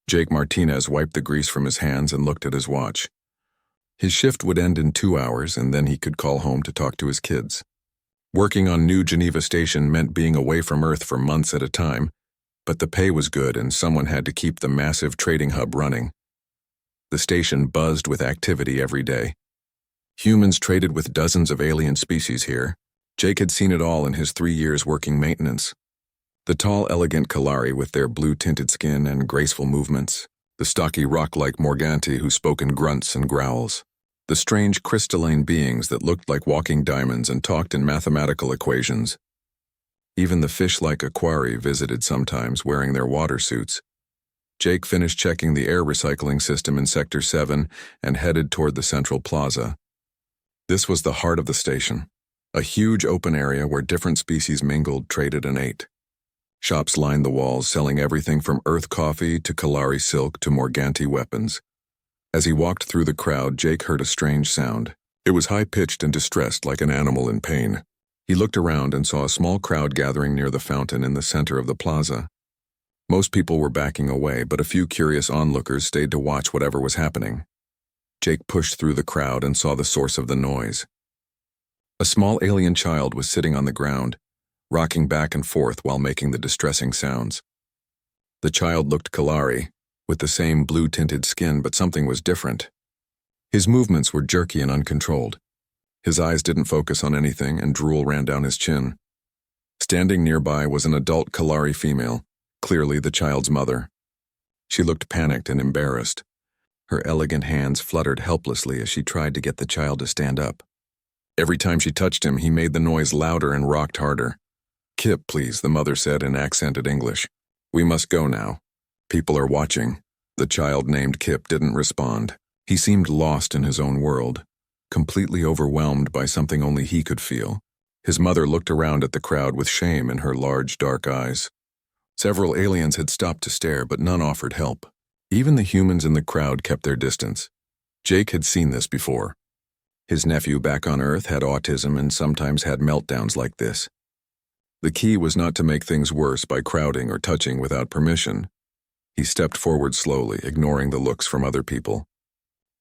Jake Martinez wiped the grease from his hands and looked at his watch. His shift would end in 2 hours, and then he could call home to talk to his kids. Working on New Geneva Station meant being away from Earth for months at a time, but the pay was good and someone had to keep the massive trading hub running. The station buzzed with activity every day. Humans traded with dozens of alien species here. Jake had seen it all in his 3 years working maintenance. The tall, elegant Kalari with their blue-tinted skin and graceful movements. The stocky rock-like Morganti who spoke in grunts and growls. The strange crystalline beings that looked like walking diamonds and talked in mathematical equations. Even the fish-like Aquari visited sometimes wearing their water suits. Jake finished checking the air recycling system in Sector 7 and headed toward the central plaza. This was the heart of the station, a huge open area where different species mingled, traded, and ate. Shops lined the walls, selling everything from earth coffee to Kalari silk to Morganti weapons. As he walked through the crowd, Jake heard a strange sound. It was high-pitched and distressed like an animal in pain. He looked around and saw a small crowd gathering near the fountain in the center of the plaza. Most people were backing away, but a few curious onlookers stayed to watch whatever was happening. Jake pushed through the crowd and saw the source of the noise. A small alien child was sitting on the ground, rocking back and forth while making the distressing sounds. The child looked Kalari, with the same blue-tinted skin, but something was different. His movements were jerky and uncontrolled. His eyes didn't focus on anything, and drool ran down his chin. Standing nearby was an adult Kalari female, clearly the child's mother. She looked panicked and embarrassed. Her elegant hands fluttered helplessly as she tried to get the child to stand up. Every time she touched him, he made the noise louder and rocked harder. "Kip, please," the mother said in accented English. "We must go now. People are watching." The child named Kip didn't respond. He seemed lost in his own world, completely overwhelmed by something only he could feel. His mother looked around at the crowd with shame in her large, dark eyes. Several aliens had stopped to stare, but none offered help. Even the humans in the crowd kept their distance. Jake had seen this before. His nephew back on Earth had autism and sometimes had meltdowns like this. The key was not to make things worse by crowding or touching without permission. He stepped forward slowly, ignoring the looks from other people.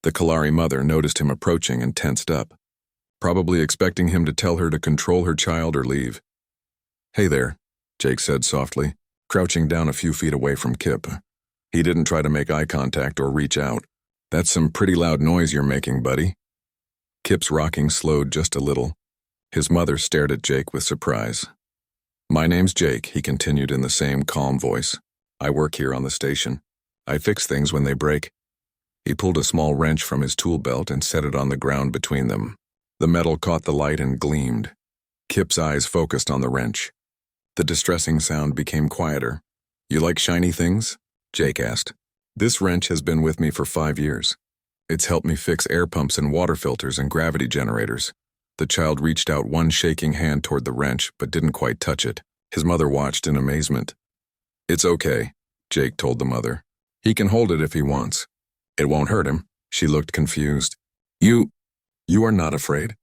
The Kalari mother noticed him approaching and tensed up, probably expecting him to tell her to control her child or leave. "Hey there," Jake said softly, crouching down a few feet away from Kip. He didn't try to make eye contact or reach out. "That's some pretty loud noise you're making, buddy." Kip's rocking slowed just a little. His mother stared at Jake with surprise. "My name's Jake," he continued in the same calm voice. "I work here on the station. I fix things when they break." He pulled a small wrench from his tool belt and set it on the ground between them. The metal caught the light and gleamed. Kip's eyes focused on the wrench. The distressing sound became quieter. "You like shiny things?" Jake asked. "This wrench has been with me for 5 years. It's helped me fix air pumps and water filters and gravity generators." The child reached out one shaking hand toward the wrench, but didn't quite touch it. His mother watched in amazement. "It's okay," Jake told the mother. "He can hold it if he wants. It won't hurt him." She looked confused. You are not afraid?"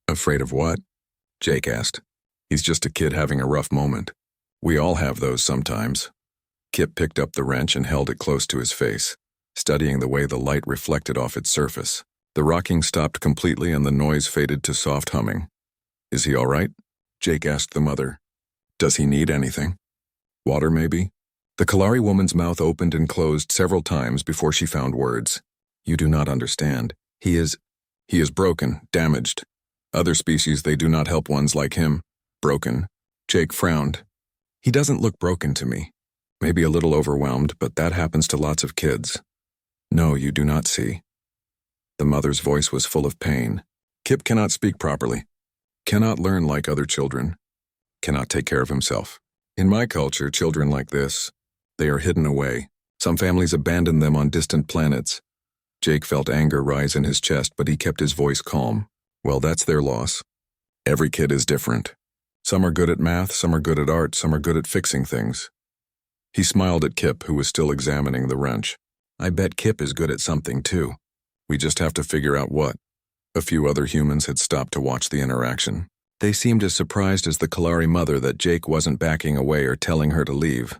"Afraid of what?" Jake asked. "He's just a kid having a rough moment. We all have those sometimes." Kip picked up the wrench and held it close to his face, studying the way the light reflected off its surface. The rocking stopped completely and the noise faded to soft humming. "Is he all right?" Jake asked the mother. "Does he need anything? Water, maybe?" The Kalari woman's mouth opened and closed several times before she found words. "You do not understand. He is broken, damaged. Other species, they do not help ones like him." "Broken?" Jake frowned. "He doesn't look broken to me. Maybe a little overwhelmed, but that happens to lots of kids." "No, you do not see." The mother's voice was full of pain. "Kip cannot speak properly, cannot learn like other children, cannot take care of himself. In my culture, children like this, they are hidden away. Some families abandon them on distant planets." Jake felt anger rise in his chest, but he kept his voice calm. "Well, that's their loss. Every kid is different. Some are good at math, some are good at art, some are good at fixing things." He smiled at Kip, who was still examining the wrench. "I bet Kip is good at something, too. We just have to figure out what." A few other humans had stopped to watch the interaction. They seemed as surprised as the Kalari mother that Jake wasn't backing away or telling her to leave.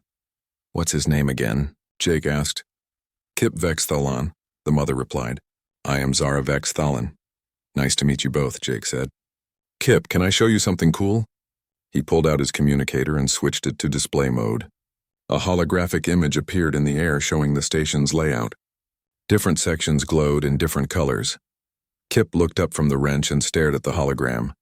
"What's his name again?" Jake asked. Kip Vex Thalan, the mother replied. I am Zara Vex Thalan. Nice to meet you both, Jake said. Kip, can I show you something cool? He pulled out his communicator and switched it to display mode. A holographic image appeared in the air showing the station's layout. Different sections glowed in different colors. Kip looked up from the wrench and stared at the hologram.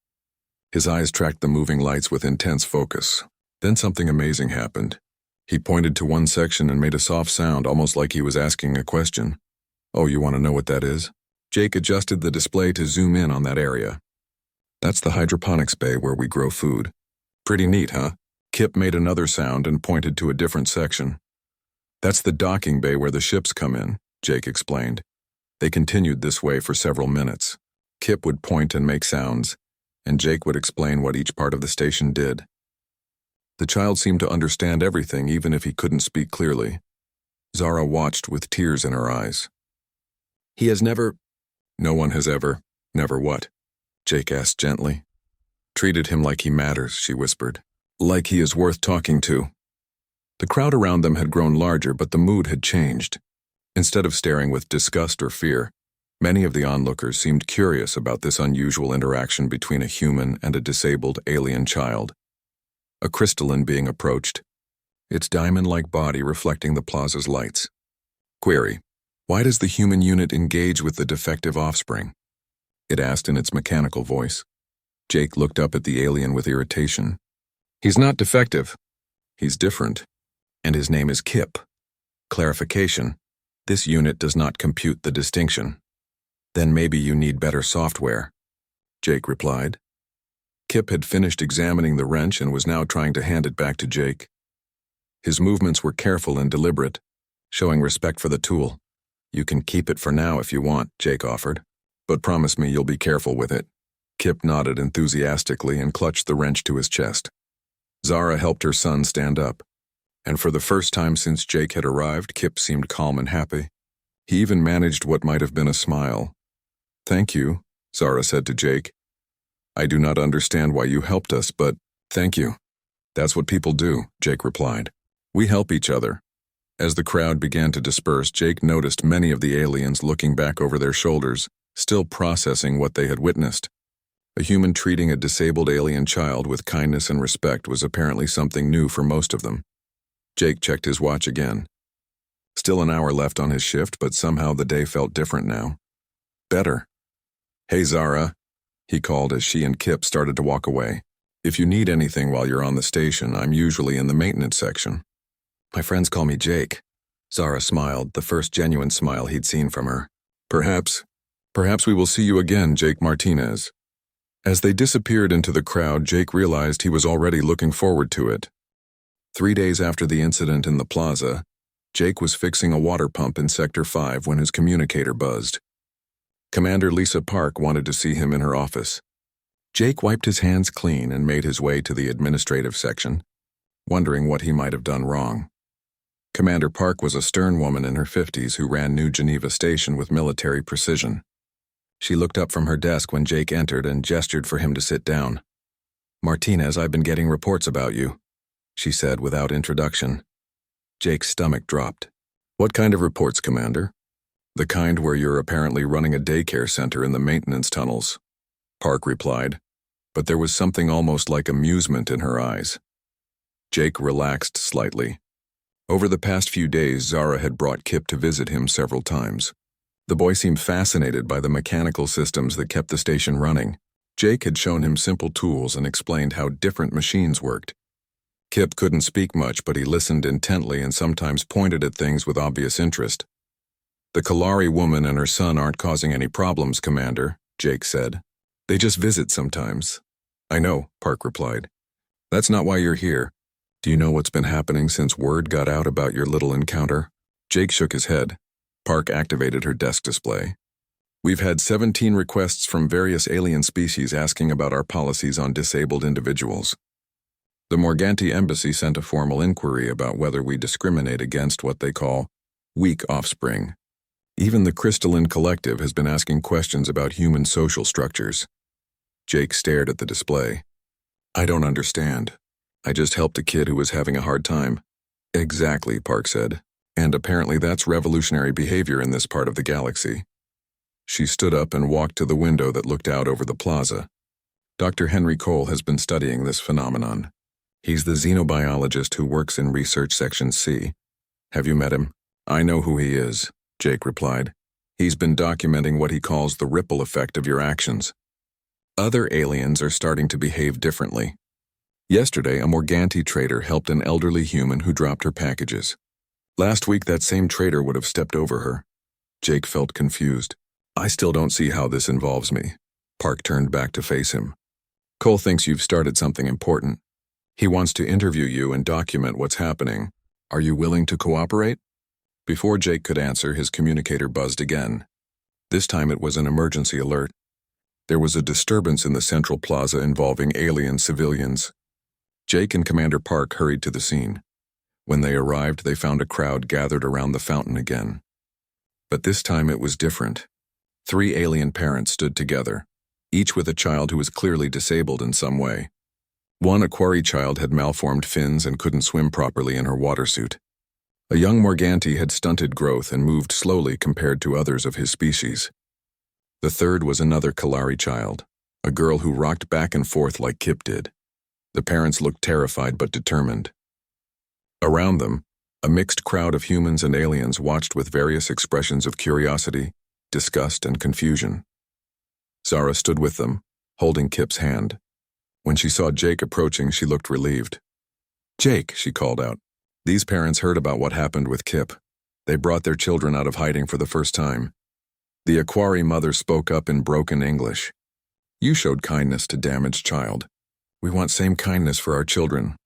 His eyes tracked the moving lights with intense focus. Then something amazing happened. He pointed to one section and made a soft sound, almost like he was asking a question. Oh, you want to know what that is? Jake adjusted the display to zoom in on that area. That's the hydroponics bay where we grow food. Pretty neat, huh? Kip made another sound and pointed to a different section. That's the docking bay where the ships come in, Jake explained. They continued this way for several minutes. Kip would point and make sounds, and Jake would explain what each part of the station did. The child seemed to understand everything, even if he couldn't speak clearly. Zara watched with tears in her eyes. He has never... No one has ever... Never what? Jake asked gently. Treated him like he matters, she whispered. Like he is worth talking to. The crowd around them had grown larger, but the mood had changed. Instead of staring with disgust or fear, many of the onlookers seemed curious about this unusual interaction between a human and a disabled alien child. A crystalline being approached, its diamond-like body reflecting the plaza's lights. Query: why does the human unit engage with the defective offspring? It asked in its mechanical voice. Jake looked up at the alien with irritation. He's not defective. He's different. And his name is Kip. Clarification: this unit does not compute the distinction. Then maybe you need better software, Jake replied. Kip had finished examining the wrench and was now trying to hand it back to Jake. His movements were careful and deliberate, showing respect for the tool. You can keep it for now if you want, Jake offered. But promise me you'll be careful with it. Kip nodded enthusiastically and clutched the wrench to his chest. Zara helped her son stand up. And for the first time since Jake had arrived, Kip seemed calm and happy. He even managed what might have been a smile. Thank you, Zara said to Jake. I do not understand why you helped us, but thank you. That's what people do, Jake replied. We help each other. As the crowd began to disperse, Jake noticed many of the aliens looking back over their shoulders, still processing what they had witnessed. A human treating a disabled alien child with kindness and respect was apparently something new for most of them. Jake checked his watch again. Still an hour left on his shift, but somehow the day felt different now. Better. Hey, Zara, he called as she and Kip started to walk away. If you need anything while you're on the station, I'm usually in the maintenance section. My friends call me Jake. Zara smiled, the first genuine smile he'd seen from her. Perhaps we will see you again, Jake Martinez. As they disappeared into the crowd, Jake realized he was already looking forward to it. 3 days after the incident in the plaza, Jake was fixing a water pump in Sector 5 when his communicator buzzed. Commander Lisa Park wanted to see him in her office. Jake wiped his hands clean and made his way to the administrative section, wondering what he might have done wrong. Commander Park was a stern woman in her 50s who ran New Geneva Station with military precision. She looked up from her desk when Jake entered and gestured for him to sit down. Martinez, I've been getting reports about you, she said without introduction. Jake's stomach dropped. What kind of reports, Commander? The kind where you're apparently running a daycare center in the maintenance tunnels, Park replied, but there was something almost like amusement in her eyes. Jake relaxed slightly. Over the past few days, Zara had brought Kip to visit him several times. The boy seemed fascinated by the mechanical systems that kept the station running. Jake had shown him simple tools and explained how different machines worked. Kip couldn't speak much, but he listened intently and sometimes pointed at things with obvious interest. The Kalari woman and her son aren't causing any problems, Commander, Jake said. They just visit sometimes. I know, Park replied. That's not why you're here. Do you know what's been happening since word got out about your little encounter? Jake shook his head. Park activated her desk display. We've had 17 requests from various alien species asking about our policies on disabled individuals. The Morganti embassy sent a formal inquiry about whether we discriminate against what they call weak offspring. Even the Crystalline Collective has been asking questions about human social structures. Jake stared at the display. I don't understand. I just helped a kid who was having a hard time. Exactly, Park said. And apparently that's revolutionary behavior in this part of the galaxy. She stood up and walked to the window that looked out over the plaza. Dr. Henry Cole has been studying this phenomenon. He's the xenobiologist who works in Research Section C. Have you met him? I know who he is, Jake replied. He's been documenting what he calls the ripple effect of your actions. Other aliens are starting to behave differently. Yesterday, a Morganti trader helped an elderly human who dropped her packages. Last week, that same trader would have stepped over her. Jake felt confused. I still don't see how this involves me. Park turned back to face him. Cole thinks you've started something important. He wants to interview you and document what's happening. Are you willing to cooperate? Before Jake could answer, his communicator buzzed again. This time it was an emergency alert. There was a disturbance in the central plaza involving alien civilians. Jake and Commander Park hurried to the scene. When they arrived, they found a crowd gathered around the fountain again. But this time it was different. 3 alien parents stood together, each with a child who was clearly disabled in some way. One Aquari child had malformed fins and couldn't swim properly in her water suit. A young Morganti had stunted growth and moved slowly compared to others of his species. The third was another Kalari child, a girl who rocked back and forth like Kip did. The parents looked terrified but determined. Around them, a mixed crowd of humans and aliens watched with various expressions of curiosity, disgust, and confusion. Zara stood with them, holding Kip's hand. When she saw Jake approaching, she looked relieved. "Jake," she called out. These parents heard about what happened with Kip. They brought their children out of hiding for the first time. The Aquari mother spoke up in broken English. "You showed kindness to damaged child. We want same kindness for our children."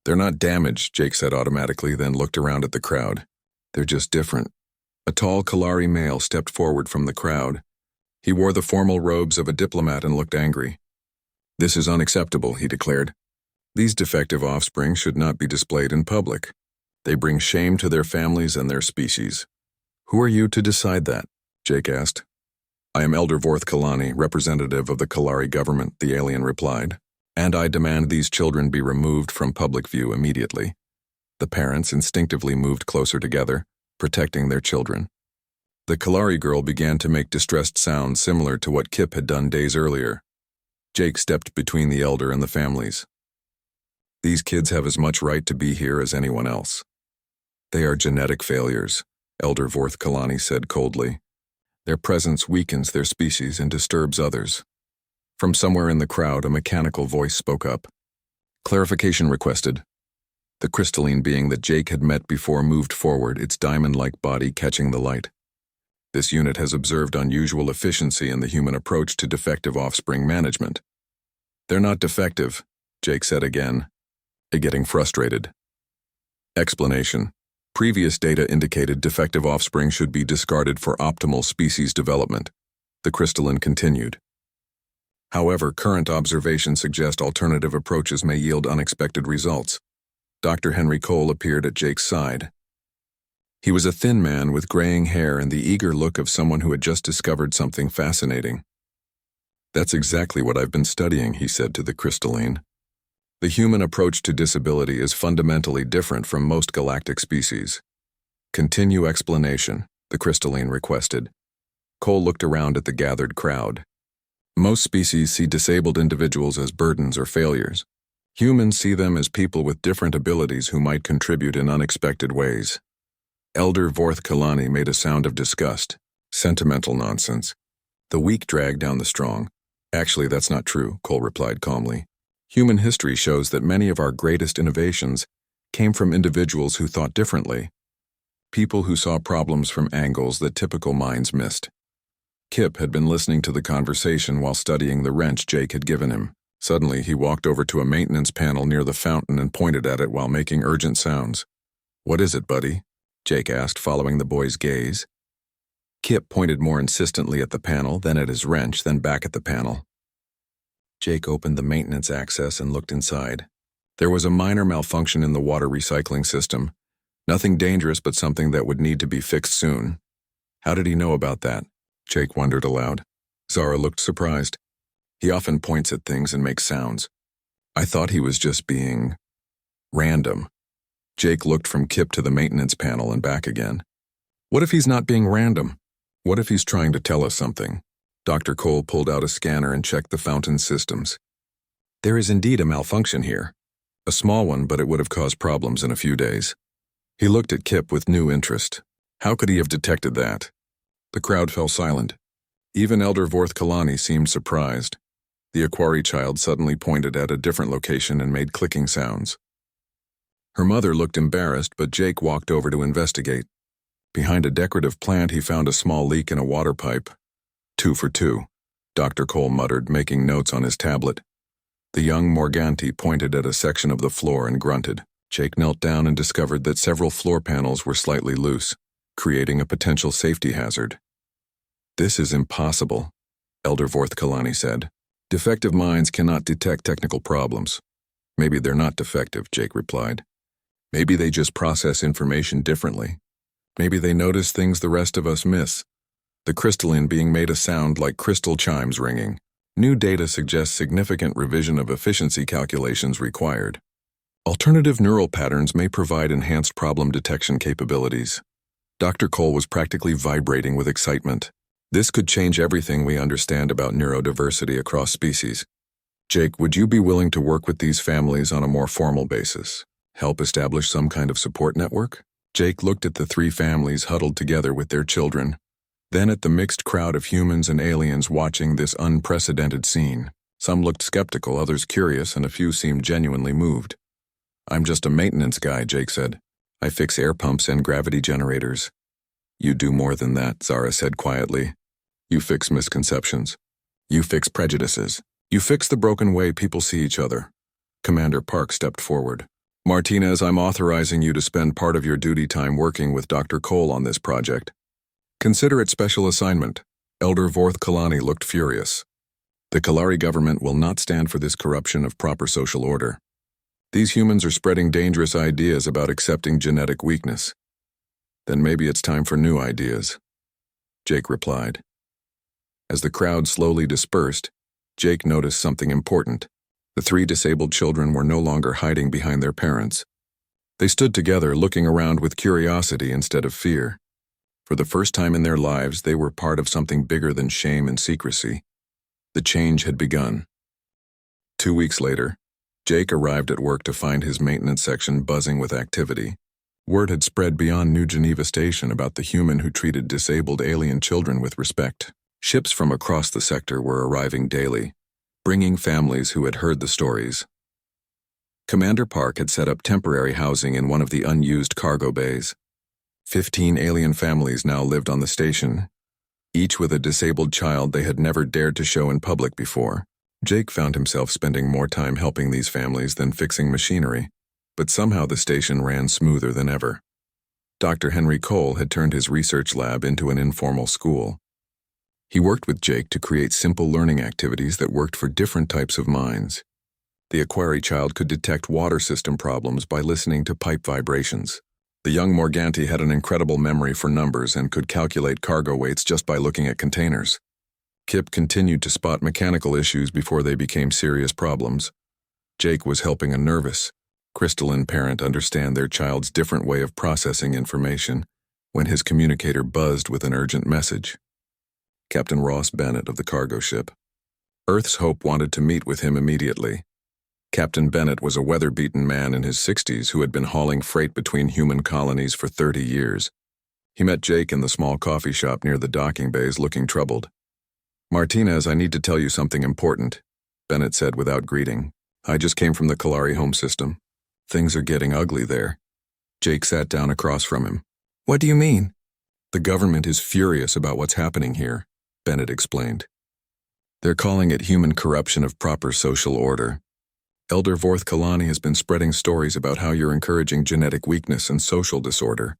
"They're not damaged," Jake said automatically, then looked around at the crowd. "They're just different." A tall Kalari male stepped forward from the crowd. He wore the formal robes of a diplomat and looked angry. "This is unacceptable," he declared. "These defective offspring should not be displayed in public. They bring shame to their families and their species." "Who are you to decide that?" Jake asked. "I am Elder Vorth Kalani, representative of the Kalari government," the alien replied. "And I demand these children be removed from public view immediately." The parents instinctively moved closer together, protecting their children. The Kalari girl began to make distressed sounds similar to what Kip had done days earlier. Jake stepped between the elder and the families. "These kids have as much right to be here as anyone else." "They are genetic failures," Elder Vorth Kalani said coldly. "Their presence weakens their species and disturbs others." From somewhere in the crowd, a mechanical voice spoke up. "Clarification requested." The crystalline being that Jake had met before moved forward, its diamond-like body catching the light. "This unit has observed unusual efficiency in the human approach to defective offspring management." "They're not defective," Jake said again, getting frustrated. Explanation. Previous data indicated defective offspring should be discarded for optimal species development. The crystalline continued. However, current observations suggest alternative approaches may yield unexpected results. Dr. Henry Cole appeared at Jake's side. He was a thin man with graying hair and the eager look of someone who had just discovered something fascinating. "That's exactly what I've been studying," he said to the crystalline. "The human approach to disability is fundamentally different from most galactic species." "Continue explanation," the crystalline requested. Cole looked around at the gathered crowd. "Most species see disabled individuals as burdens or failures. Humans see them as people with different abilities who might contribute in unexpected ways." Elder Vorth Kalani made a sound of disgust. "Sentimental nonsense. The weak drag down the strong." "Actually, that's not true," Cole replied calmly. "Human history shows that many of our greatest innovations came from individuals who thought differently. People who saw problems from angles that typical minds missed." Kip had been listening to the conversation while studying the wrench Jake had given him. Suddenly, he walked over to a maintenance panel near the fountain and pointed at it while making urgent sounds. "What is it, buddy?" Jake asked, following the boy's gaze. Kip pointed more insistently at the panel, then at his wrench, then back at the panel. Jake opened the maintenance access and looked inside. There was a minor malfunction in the water recycling system. Nothing dangerous, but something that would need to be fixed soon. How did he know about that? Jake wondered aloud. Zara looked surprised. He often points at things and makes sounds. I thought he was just being random. Jake looked from Kip to the maintenance panel and back again. What if he's not being random? What if he's trying to tell us something? Dr. Cole pulled out a scanner and checked the fountain systems. There is indeed a malfunction here. A small one, but it would have caused problems in a few days. He looked at Kip with new interest. How could he have detected that? The crowd fell silent. Even Elder Vorth Kalani seemed surprised. The Aquari child suddenly pointed at a different location and made clicking sounds. Her mother looked embarrassed, but Jake walked over to investigate. Behind a decorative plant, he found a small leak in a water pipe. 2 for 2, Dr. Cole muttered, making notes on his tablet. The young Morganti pointed at a section of the floor and grunted. Jake knelt down and discovered that several floor panels were slightly loose, creating a potential safety hazard. This is impossible, Elder Vorth Kalani said. Defective minds cannot detect technical problems. Maybe they're not defective, Jake replied. Maybe they just process information differently. Maybe they notice things the rest of us miss. The crystalline being made a sound like crystal chimes ringing. New data suggests significant revision of efficiency calculations required. Alternative neural patterns may provide enhanced problem detection capabilities. Dr. Cole was practically vibrating with excitement. This could change everything we understand about neurodiversity across species. Jake, would you be willing to work with these families on a more formal basis? Help establish some kind of support network? Jake looked at the 3 families huddled together with their children, then at the mixed crowd of humans and aliens watching this unprecedented scene. Some looked skeptical, others curious, and a few seemed genuinely moved. I'm just a maintenance guy, Jake said. I fix air pumps and gravity generators. You do more than that, Zara said quietly. You fix misconceptions. You fix prejudices. You fix the broken way people see each other. Commander Park stepped forward. Martinez, I'm authorizing you to spend part of your duty time working with Dr. Cole on this project. Consider it special assignment. Elder Vorth Kalani looked furious. The Kalari government will not stand for this corruption of proper social order. These humans are spreading dangerous ideas about accepting genetic weakness. Then maybe it's time for new ideas, Jake replied. As the crowd slowly dispersed, Jake noticed something important. The 3 disabled children were no longer hiding behind their parents. They stood together, looking around with curiosity instead of fear. For the first time in their lives, they were part of something bigger than shame and secrecy. The change had begun. 2 weeks later, Jake arrived at work to find his maintenance section buzzing with activity. Word had spread beyond New Geneva Station about the human who treated disabled alien children with respect. Ships from across the sector were arriving daily, bringing families who had heard the stories. Commander Park had set up temporary housing in one of the unused cargo bays. 15 alien families now lived on the station, each with a disabled child they had never dared to show in public before. Jake found himself spending more time helping these families than fixing machinery, but somehow the station ran smoother than ever. Dr. Henry Cole had turned his research lab into an informal school. He worked with Jake to create simple learning activities that worked for different types of minds. The Aquari child could detect water system problems by listening to pipe vibrations. The young Morganti had an incredible memory for numbers and could calculate cargo weights just by looking at containers. Kip continued to spot mechanical issues before they became serious problems. Jake was helping a nervous, crystalline parent understand their child's different way of processing information when his communicator buzzed with an urgent message. Captain Ross Bennett of the cargo ship. Earth's Hope wanted to meet with him immediately. Captain Bennett was a weather-beaten man in his 60s who had been hauling freight between human colonies for 30 years. He met Jake in the small coffee shop near the docking bays looking troubled. Martinez, I need to tell you something important, Bennett said without greeting. I just came from the Kalari home system. Things are getting ugly there. Jake sat down across from him. What do you mean? The government is furious about what's happening here, Bennett explained. They're calling it human corruption of proper social order. Elder Vorth Kalani has been spreading stories about how you're encouraging genetic weakness and social disorder.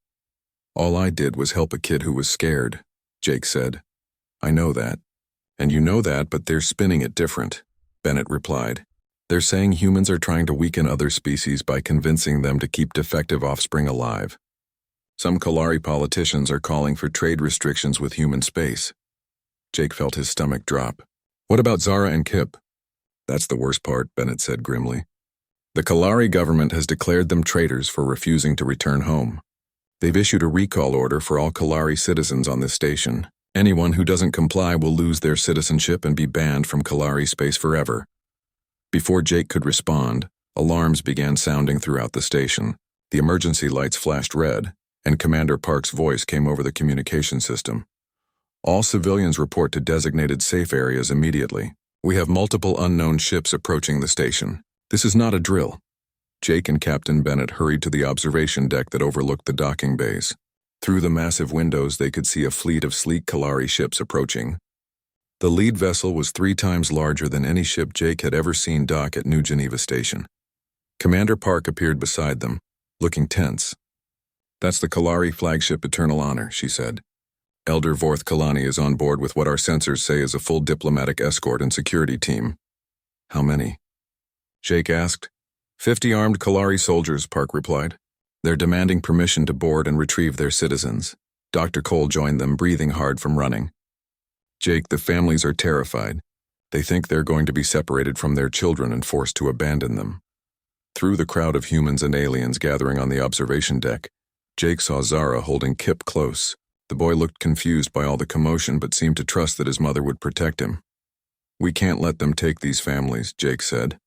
All I did was help a kid who was scared, Jake said. I know that. And you know that, but they're spinning it different, Bennett replied. They're saying humans are trying to weaken other species by convincing them to keep defective offspring alive. Some Kalari politicians are calling for trade restrictions with human space. Jake felt his stomach drop. What about Zara and Kip? That's the worst part, Bennett said grimly. The Kalari government has declared them traitors for refusing to return home. They've issued a recall order for all Kalari citizens on this station. Anyone who doesn't comply will lose their citizenship and be banned from Kalari space forever. Before Jake could respond, alarms began sounding throughout the station. The emergency lights flashed red, and Commander Park's voice came over the communication system. All civilians report to designated safe areas immediately. We have multiple unknown ships approaching the station. This is not a drill. Jake and Captain Bennett hurried to the observation deck that overlooked the docking bays. Through the massive windows, they could see a fleet of sleek Kalari ships approaching. The lead vessel was 3 times larger than any ship Jake had ever seen dock at New Geneva Station. Commander Park appeared beside them, looking tense. "That's the Kalari flagship Eternal Honor," she said. "Elder Vorth Kalani is on board with what our sensors say is a full diplomatic escort and security team." "How many?" Jake asked. 50 armed Kalari soldiers, Park replied. "They're demanding permission to board and retrieve their citizens." Dr. Cole joined them, breathing hard from running. "Jake, the families are terrified. They think they're going to be separated from their children and forced to abandon them." Through the crowd of humans and aliens gathering on the observation deck, Jake saw Zara holding Kip close. The boy looked confused by all the commotion but seemed to trust that his mother would protect him. "We can't let them take these families," Jake said.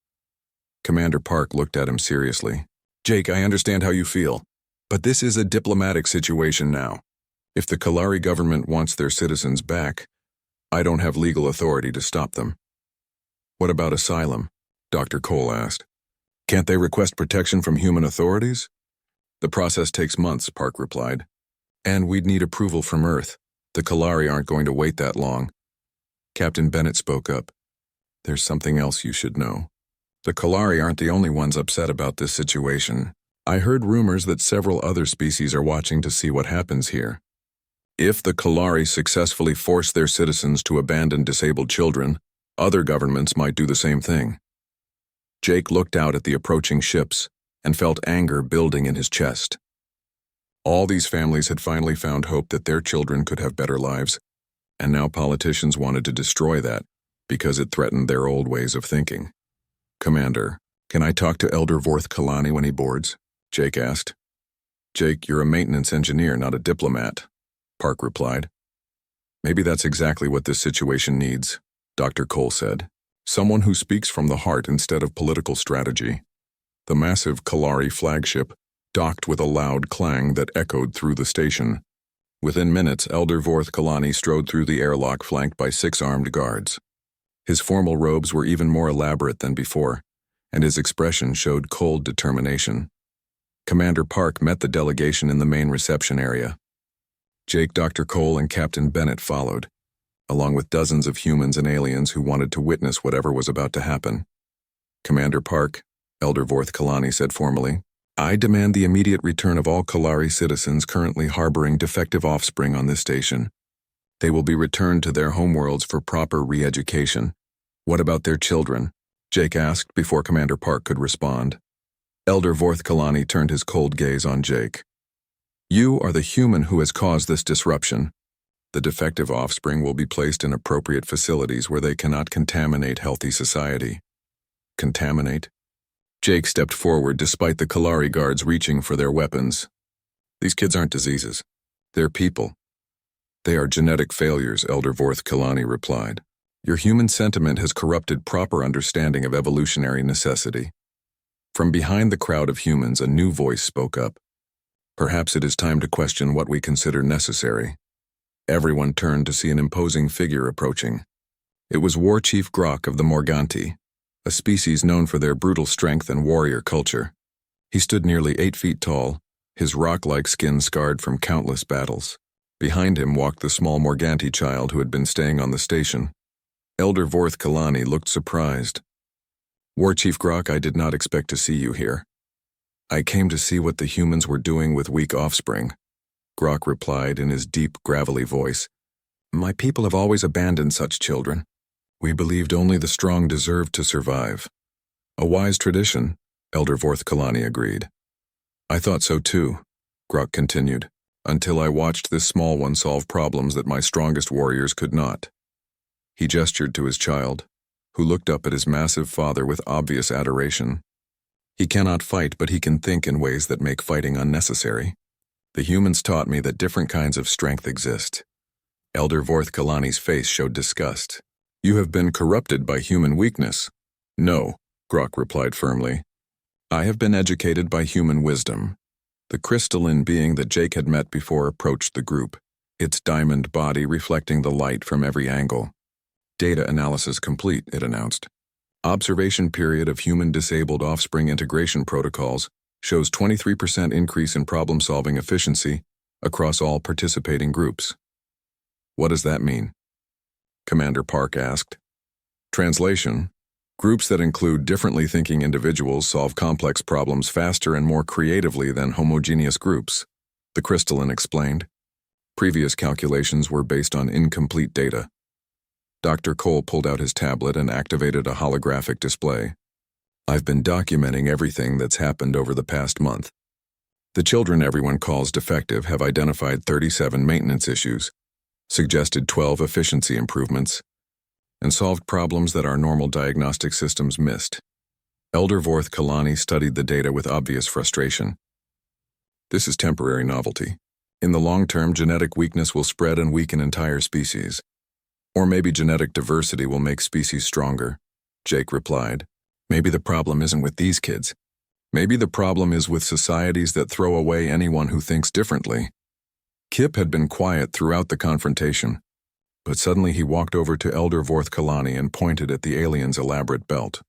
Commander Park looked at him seriously. "Jake, I understand how you feel, but this is a diplomatic situation now. If the Kalari government wants their citizens back, I don't have legal authority to stop them." "What about asylum?" Dr. Cole asked. "Can't they request protection from human authorities?" "The process takes months," Park replied. "And we'd need approval from Earth. The Kalari aren't going to wait that long." Captain Bennett spoke up. "There's something else you should know. The Kalari aren't the only ones upset about this situation. I heard rumors that several other species are watching to see what happens here. If the Kalari successfully force their citizens to abandon disabled children, other governments might do the same thing." Jake looked out at the approaching ships and felt anger building in his chest. All these families had finally found hope that their children could have better lives, and now politicians wanted to destroy that because it threatened their old ways of thinking. "Commander, can I talk to Elder Vorth Kalani when he boards?" Jake asked. "Jake, you're a maintenance engineer, not a diplomat," Park replied. "Maybe that's exactly what this situation needs," Dr. Cole said. "Someone who speaks from the heart instead of political strategy." The massive Kalari flagship docked with a loud clang that echoed through the station. Within minutes, Elder Vorth Kalani strode through the airlock flanked by 6 armed guards. His formal robes were even more elaborate than before, and his expression showed cold determination. Commander Park met the delegation in the main reception area. Jake, Dr. Cole, and Captain Bennett followed, along with dozens of humans and aliens who wanted to witness whatever was about to happen. "Commander Park," Elder Vorth Kalani said formally, "I demand the immediate return of all Kalari citizens currently harboring defective offspring on this station. They will be returned to their homeworlds for proper re-education." "What about their children?" Jake asked before Commander Park could respond. Elder Vorth Kalani turned his cold gaze on Jake. "You are the human who has caused this disruption. The defective offspring will be placed in appropriate facilities where they cannot contaminate healthy society." "Contaminate?" Jake stepped forward despite the Kalari guards reaching for their weapons. "These kids aren't diseases. They're people." "They are genetic failures," Elder Vorth Kalani replied. "Your human sentiment has corrupted proper understanding of evolutionary necessity." From behind the crowd of humans, a new voice spoke up. "Perhaps it is time to question what we consider necessary." Everyone turned to see an imposing figure approaching. It was War Chief Grok of the Morganti, a species known for their brutal strength and warrior culture. He stood nearly 8 feet tall, his rock-like skin scarred from countless battles. Behind him walked the small Morganti child who had been staying on the station. Elder Vorth Kalani looked surprised. "War Chief Grok, I did not expect to see you here. I came to see what the humans were doing with weak offspring," Grok replied in his deep, gravelly voice. "My people have always abandoned such children. We believed only the strong deserved to survive." "A wise tradition," Elder Vorth Kalani agreed. "I thought so too," Grok continued, "until I watched this small one solve problems that my strongest warriors could not." He gestured to his child, who looked up at his massive father with obvious adoration. He cannot fight, but he can think in ways that make fighting unnecessary. The humans taught me that different kinds of strength exist. Elder Vorth Kalani's face showed disgust. You have been corrupted by human weakness. No, Grok replied firmly. I have been educated by human wisdom. The crystalline being that Jake had met before approached the group, its diamond body reflecting the light from every angle. Data analysis complete, it announced. Observation period of human disabled offspring integration protocols shows 23% increase in problem-solving efficiency across all participating groups. What does that mean? Commander Park asked. Translation: groups that include differently thinking individuals solve complex problems faster and more creatively than homogeneous groups, the crystalline explained. Previous calculations were based on incomplete data. Dr. Cole pulled out his tablet and activated a holographic display. I've been documenting everything that's happened over the past month. The children everyone calls defective have identified 37 maintenance issues, suggested 12 efficiency improvements, and solved problems that our normal diagnostic systems missed. Elder Vorth Kalani studied the data with obvious frustration. This is temporary novelty. In the long term, genetic weakness will spread and weaken entire species. Or maybe genetic diversity will make species stronger, Jake replied. Maybe the problem isn't with these kids. Maybe the problem is with societies that throw away anyone who thinks differently. Kip had been quiet throughout the confrontation, but suddenly he walked over to Elder Vorth Kalani and pointed at the alien's elaborate belt.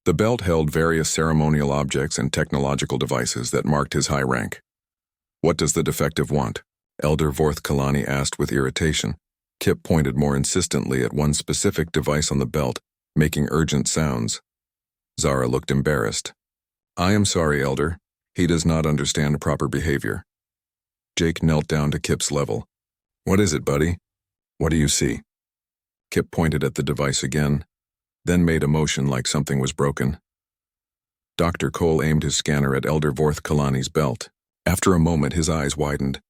The belt held various ceremonial objects and technological devices that marked his high rank. What does the defective want? Elder Vorth Kalani asked with irritation. Kip pointed more insistently at one specific device on the belt, making urgent sounds. Zara looked embarrassed. I am sorry, Elder. He does not understand proper behavior. Jake knelt down to Kip's level. What is it, buddy? What do you see? Kip pointed at the device again, then made a motion like something was broken. Dr. Cole aimed his scanner at Elder Vorth Kalani's belt. After a moment, his eyes widened.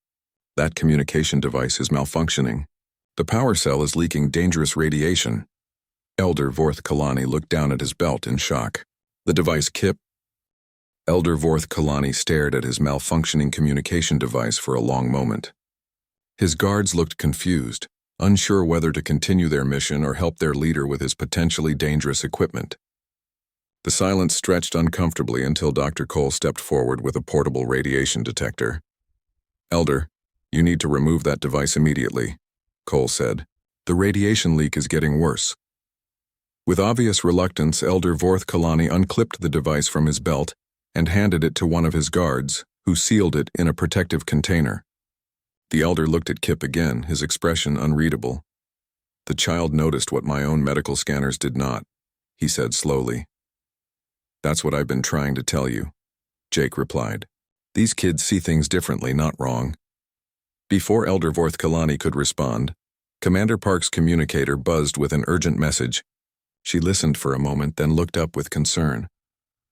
That communication device is malfunctioning. The power cell is leaking dangerous radiation. Elder Vorth Kalani looked down at his belt in shock. The device, Kip? Elder Vorth Kalani stared at his malfunctioning communication device for a long moment. His guards looked confused, unsure whether to continue their mission or help their leader with his potentially dangerous equipment. The silence stretched uncomfortably until Dr. Cole stepped forward with a portable radiation detector. Elder, you need to remove that device immediately, Cole said. The radiation leak is getting worse. With obvious reluctance, Elder Vorth Kalani unclipped the device from his belt and handed it to one of his guards, who sealed it in a protective container. The elder looked at Kip again, his expression unreadable. The child noticed what my own medical scanners did not, he said slowly. That's what I've been trying to tell you, Jake replied. These kids see things differently, not wrong. Before Elder Vorth Kalani could respond, Commander Park's communicator buzzed with an urgent message. She listened for a moment, then looked up with concern.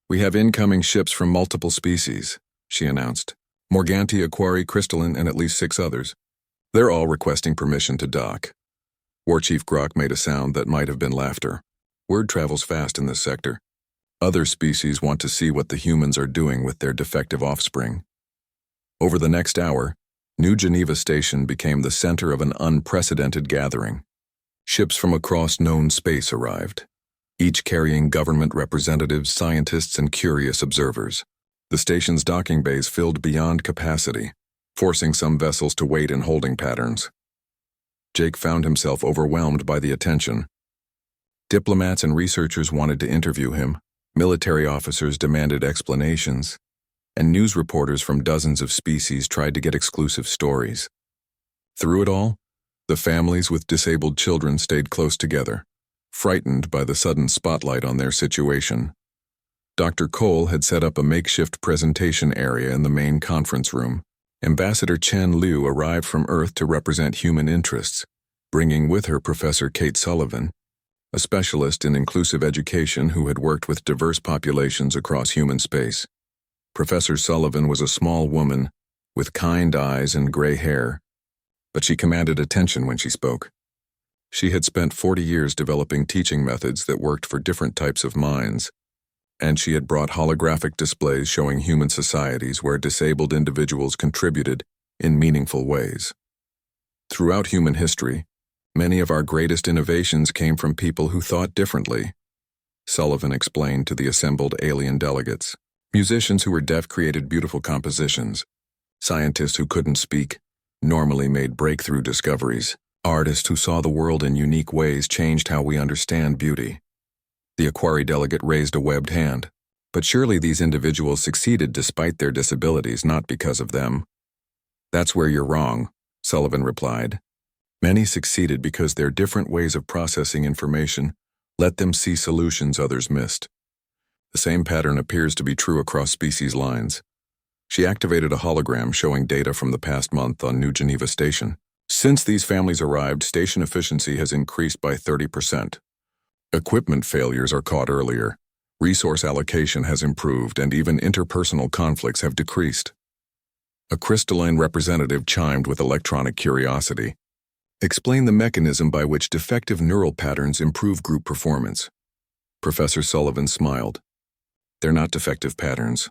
We have incoming ships from multiple species, she announced. Morganti, Aquari, Crystalline, and at least 6 others. They're all requesting permission to dock. War Chief Grok made a sound that might have been laughter. Word travels fast in this sector. Other species want to see what the humans are doing with their defective offspring. Over the next hour, New Geneva Station became the center of an unprecedented gathering. Ships from across known space arrived, each carrying government representatives, scientists, and curious observers. The station's docking bays filled beyond capacity, forcing some vessels to wait in holding patterns. Jake found himself overwhelmed by the attention. Diplomats and researchers wanted to interview him, military officers demanded explanations, and news reporters from dozens of species tried to get exclusive stories. Through it all, the families with disabled children stayed close together, frightened by the sudden spotlight on their situation. Dr. Cole had set up a makeshift presentation area in the main conference room. Ambassador Chen Liu arrived from Earth to represent human interests, bringing with her Professor Kate Sullivan, a specialist in inclusive education who had worked with diverse populations across human space. Professor Sullivan was a small woman with kind eyes and gray hair, but she commanded attention when she spoke. She had spent 40 years developing teaching methods that worked for different types of minds, and she had brought holographic displays showing human societies where disabled individuals contributed in meaningful ways. Throughout human history, many of our greatest innovations came from people who thought differently, Sullivan explained to the assembled alien delegates. Musicians who were deaf created beautiful compositions. Scientists who couldn't speak normally made breakthrough discoveries. Artists who saw the world in unique ways changed how we understand beauty. The Aquari delegate raised a webbed hand. But surely these individuals succeeded despite their disabilities, not because of them. That's where you're wrong, Sullivan replied. Many succeeded because their different ways of processing information let them see solutions others missed. The same pattern appears to be true across species lines. She activated a hologram showing data from the past month on New Geneva Station. Since these families arrived, station efficiency has increased by 30%. Equipment failures are caught earlier. Resource allocation has improved, and even interpersonal conflicts have decreased. A crystalline representative chimed with electronic curiosity. Explain the mechanism by which defective neural patterns improve group performance. Professor Sullivan smiled. They're not defective patterns.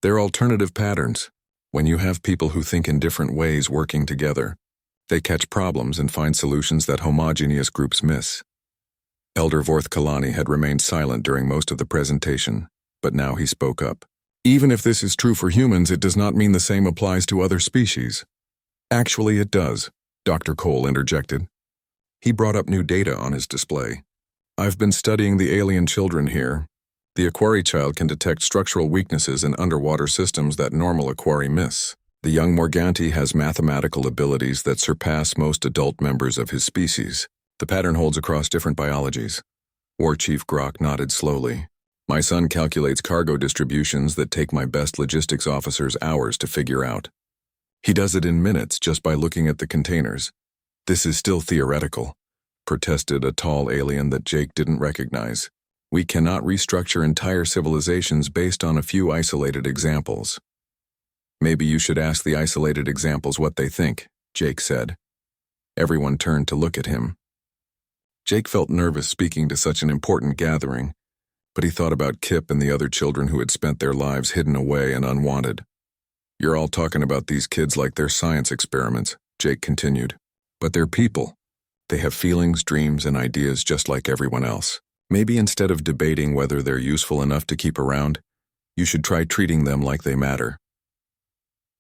They're alternative patterns. When you have people who think in different ways working together, they catch problems and find solutions that homogeneous groups miss. Elder Vorth Kalani had remained silent during most of the presentation, but now he spoke up. Even if this is true for humans, it does not mean the same applies to other species. Actually, it does, Dr. Cole interjected. He brought up new data on his display. I've been studying the alien children here. The Aquari child can detect structural weaknesses in underwater systems that normal Aquari miss. The young Morganti has mathematical abilities that surpass most adult members of his species. The pattern holds across different biologies. War Chief Grok nodded slowly. My son calculates cargo distributions that take my best logistics officers hours to figure out. He does it in minutes just by looking at the containers. This is still theoretical, protested a tall alien that Jake didn't recognize. We cannot restructure entire civilizations based on a few isolated examples. Maybe you should ask the isolated examples what they think, Jake said. Everyone turned to look at him. Jake felt nervous speaking to such an important gathering, but he thought about Kip and the other children who had spent their lives hidden away and unwanted. You're all talking about these kids like they're science experiments, Jake continued. But they're people. They have feelings, dreams, and ideas just like everyone else. Maybe instead of debating whether they're useful enough to keep around, you should try treating them like they matter.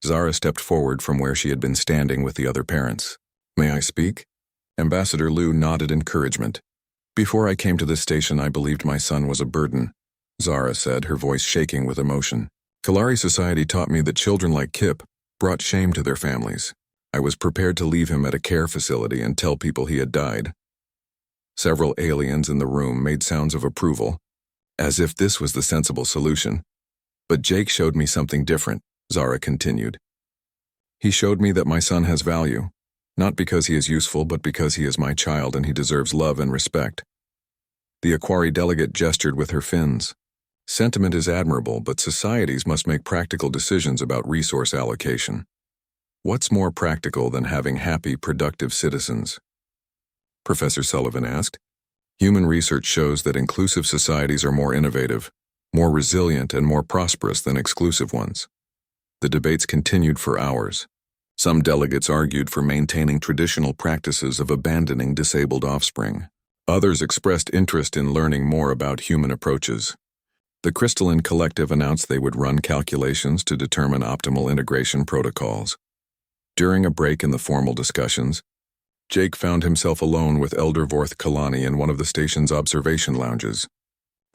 Zara stepped forward from where she had been standing with the other parents. May I speak? Ambassador Liu nodded encouragement. Before I came to this station, I believed my son was a burden, Zara said, her voice shaking with emotion. Kalari society taught me that children like Kip brought shame to their families. I was prepared to leave him at a care facility and tell people he had died. Several aliens in the room made sounds of approval, as if this was the sensible solution. But Jake showed me something different, Zara continued. He showed me that my son has value, not because he is useful, but because he is my child and he deserves love and respect. The Aquari delegate gestured with her fins. Sentiment is admirable, but societies must make practical decisions about resource allocation. What's more practical than having happy, productive citizens? Professor Sullivan asked. Human research shows that inclusive societies are more innovative, more resilient, and more prosperous than exclusive ones. The debates continued for hours. Some delegates argued for maintaining traditional practices of abandoning disabled offspring. Others expressed interest in learning more about human approaches. The Crystalline Collective announced they would run calculations to determine optimal integration protocols. During a break in the formal discussions, Jake found himself alone with Elder Vorth Kalani in one of the station's observation lounges.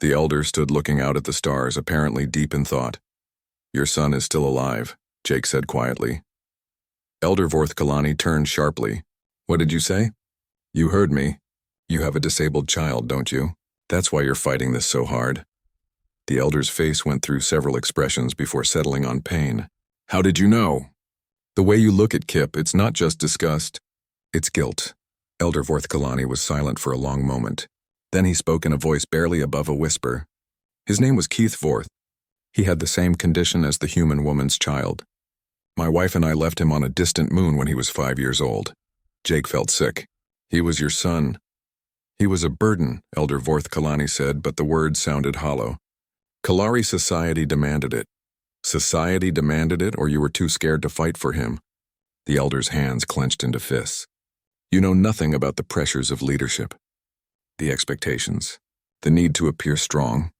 The elder stood looking out at the stars, apparently deep in thought. Your son is still alive, Jake said quietly. Elder Vorth Kalani turned sharply. What did you say? You heard me. You have a disabled child, don't you? That's why you're fighting this so hard. The elder's face went through several expressions before settling on pain. How did you know? The way you look at Kip, it's not just disgust. It's guilt. Elder Vorth Kalani was silent for a long moment. Then he spoke in a voice barely above a whisper. His name was Keith Vorth. He had the same condition as the human woman's child. My wife and I left him on a distant moon when he was 5 years old. Jake felt sick. He was your son. He was a burden, Elder Vorth Kalani said, but the words sounded hollow. Kalari society demanded it. Society demanded it, or you were too scared to fight for him? The elder's hands clenched into fists. You know nothing about the pressures of leadership. The expectations. The need to appear strong.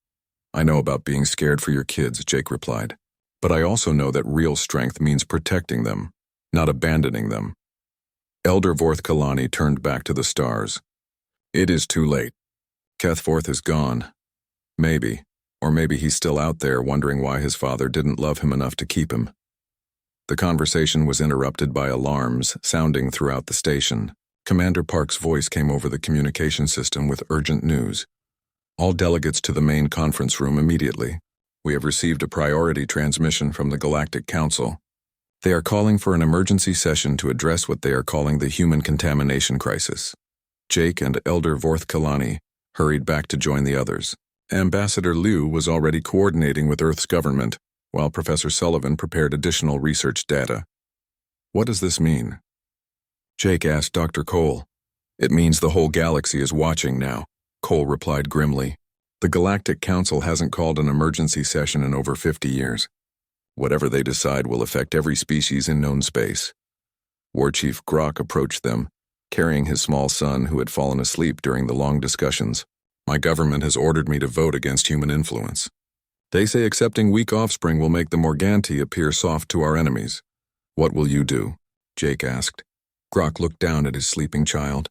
I know about being scared for your kids, Jake replied. But I also know that real strength means protecting them, not abandoning them. Elder Vorth Kalani turned back to the stars. It is too late. Kethforth is gone. Maybe, or maybe he's still out there wondering why his father didn't love him enough to keep him. The conversation was interrupted by alarms sounding throughout the station. Commander Park's voice came over the communication system with urgent news. All delegates to the main conference room immediately. We have received a priority transmission from the Galactic Council. They are calling for an emergency session to address what they are calling the human contamination crisis. Jake and Elder Vorth Kalani hurried back to join the others. Ambassador Liu was already coordinating with Earth's government, while Professor Sullivan prepared additional research data. What does this mean? Jake asked Dr. Cole. It means the whole galaxy is watching now, Cole replied grimly. The Galactic Council hasn't called an emergency session in over 50 years. Whatever they decide will affect every species in known space. War Chief Grok approached them, carrying his small son who had fallen asleep during the long discussions. My government has ordered me to vote against human influence. They say accepting weak offspring will make the Morganti appear soft to our enemies. What will you do? Jake asked. Grok looked down at his sleeping child.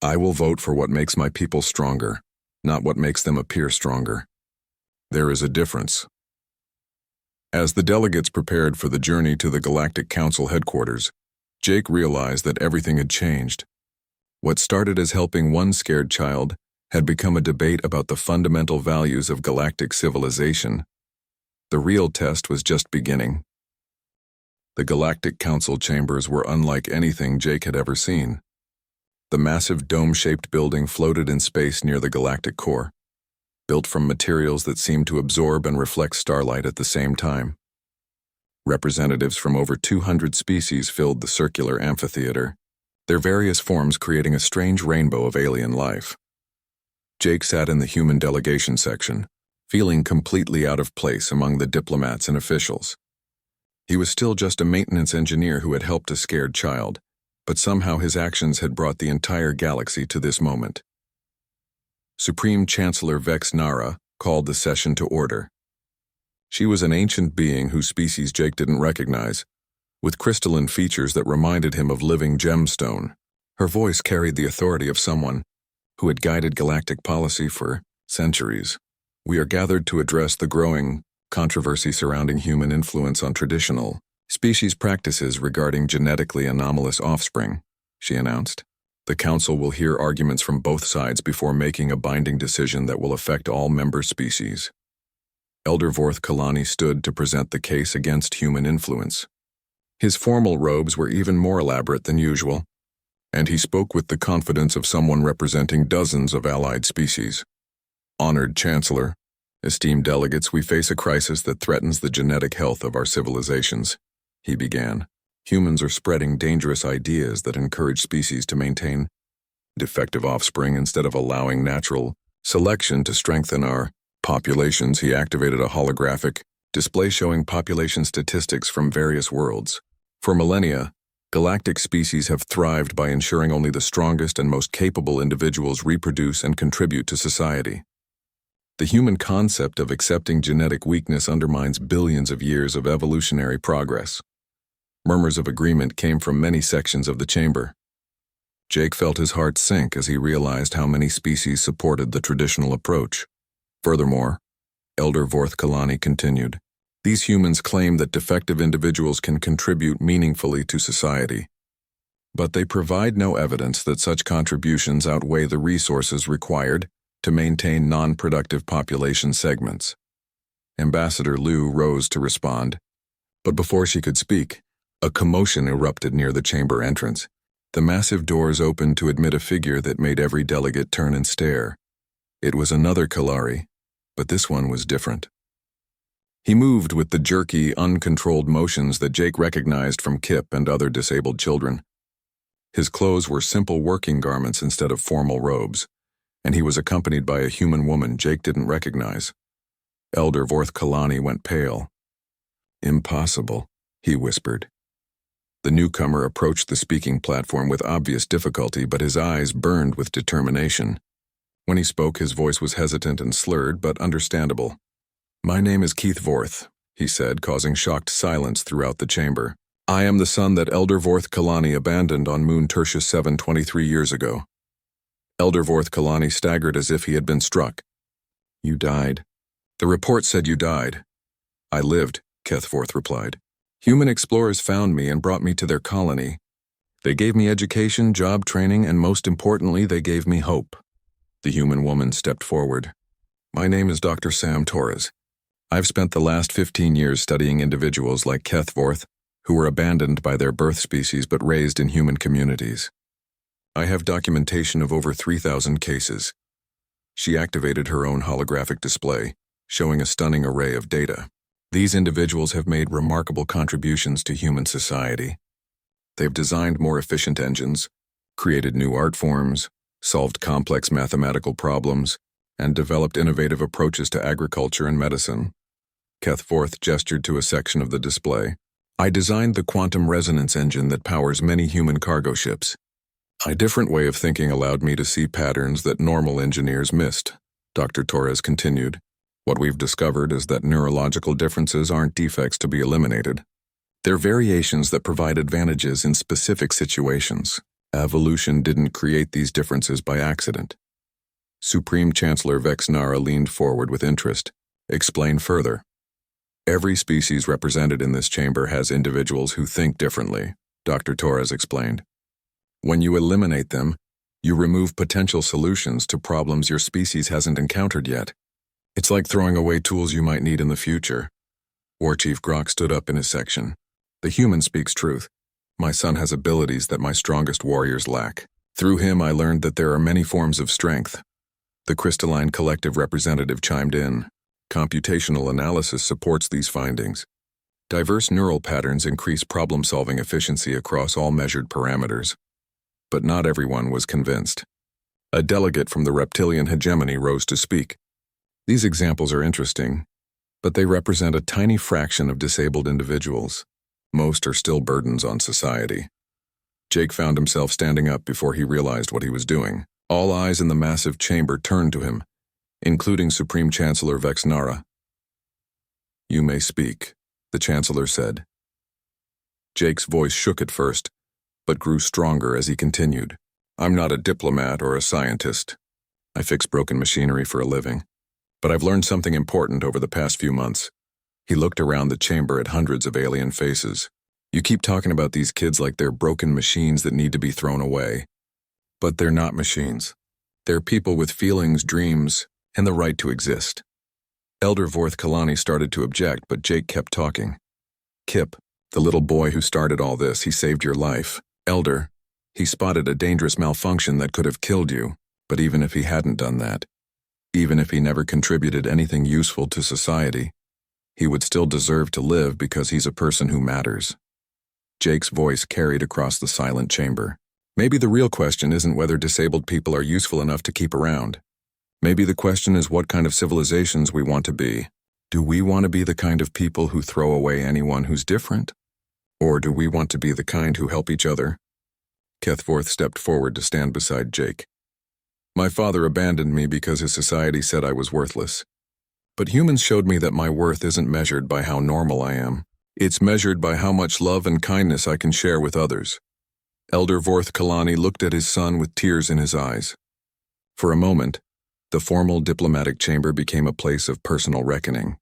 I will vote for what makes my people stronger, not what makes them appear stronger. There is a difference. As the delegates prepared for the journey to the Galactic Council headquarters, Jake realized that everything had changed. What started as helping one scared child had become a debate about the fundamental values of galactic civilization. The real test was just beginning. The Galactic Council chambers were unlike anything Jake had ever seen. The massive dome-shaped building floated in space near the galactic core, built from materials that seemed to absorb and reflect starlight at the same time. Representatives from over 200 species filled the circular amphitheater, their various forms creating a strange rainbow of alien life. Jake sat in the human delegation section, feeling completely out of place among the diplomats and officials. He was still just a maintenance engineer who had helped a scared child, but somehow his actions had brought the entire galaxy to this moment. Supreme Chancellor Vex Nara called the session to order. She was an ancient being whose species Jake didn't recognize, with crystalline features that reminded him of living gemstone. Her voice carried the authority of someone who had guided galactic policy for centuries. We are gathered to address the growing controversy surrounding human influence on traditional species practices regarding genetically anomalous offspring, she announced. The Council will hear arguments from both sides before making a binding decision that will affect all member species. Elder Vorth Kalani stood to present the case against human influence. His formal robes were even more elaborate than usual, and he spoke with the confidence of someone representing dozens of allied species. Honored Chancellor, esteemed delegates, we face a crisis that threatens the genetic health of our civilizations, he began. Humans are spreading dangerous ideas that encourage species to maintain defective offspring instead of allowing natural selection to strengthen our populations. He activated a holographic display showing population statistics from various worlds. For millennia, galactic species have thrived by ensuring only the strongest and most capable individuals reproduce and contribute to society. The human concept of accepting genetic weakness undermines billions of years of evolutionary progress. Murmurs of agreement came from many sections of the chamber. Jake felt his heart sink as he realized how many species supported the traditional approach. Furthermore, Elder Vorth Kalani continued, these humans claim that defective individuals can contribute meaningfully to society, but they provide no evidence that such contributions outweigh the resources required to maintain non-productive population segments. Ambassador Liu rose to respond, but before she could speak, a commotion erupted near the chamber entrance. The massive doors opened to admit a figure that made every delegate turn and stare. It was another Kalari, but this one was different. He moved with the jerky, uncontrolled motions that Jake recognized from Kip and other disabled children. His clothes were simple working garments instead of formal robes, and he was accompanied by a human woman Jake didn't recognize. Elder Vorth Kalani went pale. "Impossible," he whispered. The newcomer approached the speaking platform with obvious difficulty, but his eyes burned with determination. When he spoke, his voice was hesitant and slurred, but understandable. "My name is Keith Vorth," he said, causing shocked silence throughout the chamber. "I am the son that Elder Vorth Kalani abandoned on Moon Tertius 7 23 years ago." Elder Vorth Kalani staggered as if he had been struck. "You died. The report said you died." "I lived," Keth Vorth replied. "Human explorers found me and brought me to their colony. They gave me education, job training, and most importantly, they gave me hope." The human woman stepped forward. "My name is Dr. Sam Torres. I've spent the last 15 years studying individuals like Keth Vorth, who were abandoned by their birth species but raised in human communities. I have documentation of over 3,000 cases." She activated her own holographic display, showing a stunning array of data. "These individuals have made remarkable contributions to human society. They've designed more efficient engines, created new art forms, solved complex mathematical problems, and developed innovative approaches to agriculture and medicine." Keth Vorth gestured to a section of the display. "I designed the quantum resonance engine that powers many human cargo ships. A different way of thinking allowed me to see patterns that normal engineers missed," Dr. Torres continued. "What we've discovered is that neurological differences aren't defects to be eliminated. They're variations that provide advantages in specific situations. Evolution didn't create these differences by accident." Supreme Chancellor Vex Nara leaned forward with interest. "Explain further." "Every species represented in this chamber has individuals who think differently," Dr. Torres explained. "When you eliminate them, you remove potential solutions to problems your species hasn't encountered yet. It's like throwing away tools you might need in the future." War Chief Grok stood up in his section. "The human speaks truth. My son has abilities that my strongest warriors lack. Through him I learned that there are many forms of strength." The Crystalline Collective representative chimed in. "Computational analysis supports these findings. Diverse neural patterns increase problem-solving efficiency across all measured parameters." But not everyone was convinced. A delegate from the reptilian hegemony rose to speak. "These examples are interesting, but they represent a tiny fraction of disabled individuals. Most are still burdens on society." Jake found himself standing up before he realized what he was doing. All eyes in the massive chamber turned to him, including Supreme Chancellor Vex Nara. "You may speak," the Chancellor said. Jake's voice shook at first, but grew stronger as he continued. "I'm not a diplomat or a scientist. I fix broken machinery for a living. But I've learned something important over the past few months." He looked around the chamber at hundreds of alien faces. "You keep talking about these kids like they're broken machines that need to be thrown away. But they're not machines. They're people with feelings, dreams, and the right to exist." Elder Vorth Kalani started to object, but Jake kept talking. "Kip, the little boy who started all this, he saved your life. Elder, he spotted a dangerous malfunction that could have killed you, but even if he hadn't done that, even if he never contributed anything useful to society, he would still deserve to live because he's a person who matters." Jake's voice carried across the silent chamber. "Maybe the real question isn't whether disabled people are useful enough to keep around. Maybe the question is what kind of civilizations we want to be. Do we want to be the kind of people who throw away anyone who's different? Or do we want to be the kind who help each other?" Keth Vorth stepped forward to stand beside Jake. "My father abandoned me because his society said I was worthless. But humans showed me that my worth isn't measured by how normal I am. It's measured by how much love and kindness I can share with others." Elder Vorth Kalani looked at his son with tears in his eyes. For a moment, the formal diplomatic chamber became a place of personal reckoning.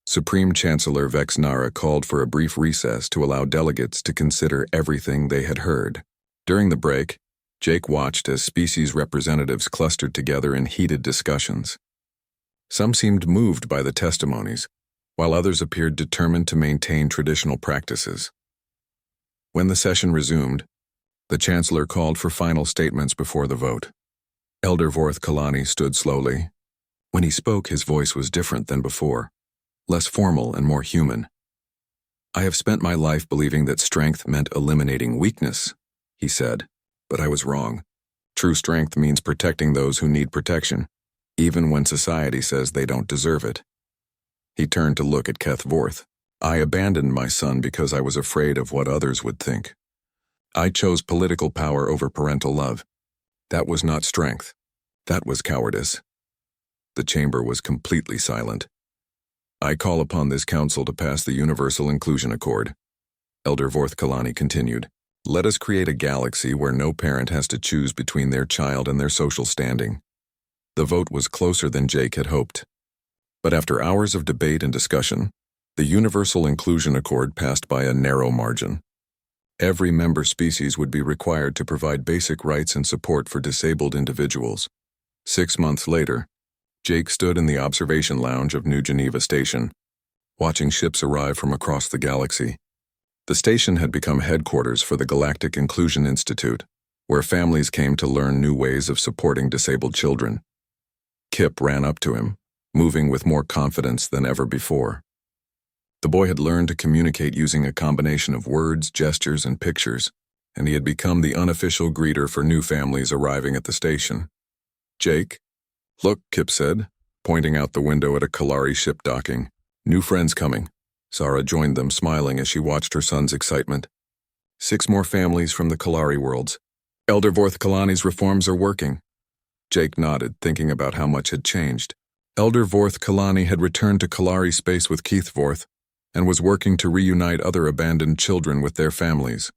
Supreme Chancellor Vex Nara called for a brief recess to allow delegates to consider everything they had heard. During the break, Jake watched as species representatives clustered together in heated discussions. Some seemed moved by the testimonies, while others appeared determined to maintain traditional practices. When the session resumed, the Chancellor called for final statements before the vote. Elder Vorth Kalani stood slowly. When he spoke, his voice was different than before, less formal and more human. "I have spent my life believing that strength meant eliminating weakness," he said, "but I was wrong. True strength means protecting those who need protection, even when society says they don't deserve it. He turned to look at Keth Vorth. I abandoned my son because I was afraid of what others would think. I chose political power over parental love. That was not strength. That was cowardice. The chamber was completely silent. I call upon this council to pass the Universal Inclusion Accord. Elder Vorth Kalani continued. Let us create a galaxy where no parent has to choose between their child and their social standing. The vote was closer than Jake had hoped. But after hours of debate and discussion, the Universal Inclusion Accord passed by a narrow margin. Every member species would be required to provide basic rights and support for disabled individuals. 6 months later, Jake stood in the observation lounge of New Geneva Station, watching ships arrive from across the galaxy. The station had become headquarters for the Galactic Inclusion Institute, where families came to learn new ways of supporting disabled children. Kip ran up to him, moving with more confidence than ever before. The boy had learned to communicate using a combination of words, gestures, and pictures, and he had become the unofficial greeter for new families arriving at the station. Jake? Look, Kip said, pointing out the window at a Kalari ship docking. New friends coming. Zara joined them, smiling as she watched her son's excitement. 6 more families from the Kalari worlds. Elder Vorth Kalani's reforms are working. Jake nodded, thinking about how much had changed. Elder Vorth Kalani had returned to Kalari space with Keith Vorth and was working to reunite other abandoned children with their families.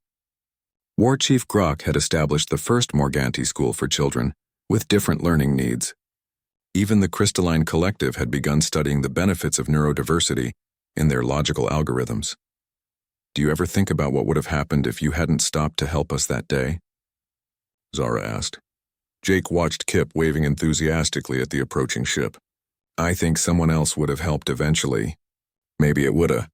War Chief Grok had established the first Morganti school for children with different learning needs. Even the Crystalline Collective had begun studying the benefits of neurodiversity in their logical algorithms. Do you ever think about what would have happened if you hadn't stopped to help us that day? Zara asked. Jake watched Kip waving enthusiastically at the approaching ship. I think someone else would have helped eventually. Maybe it woulda.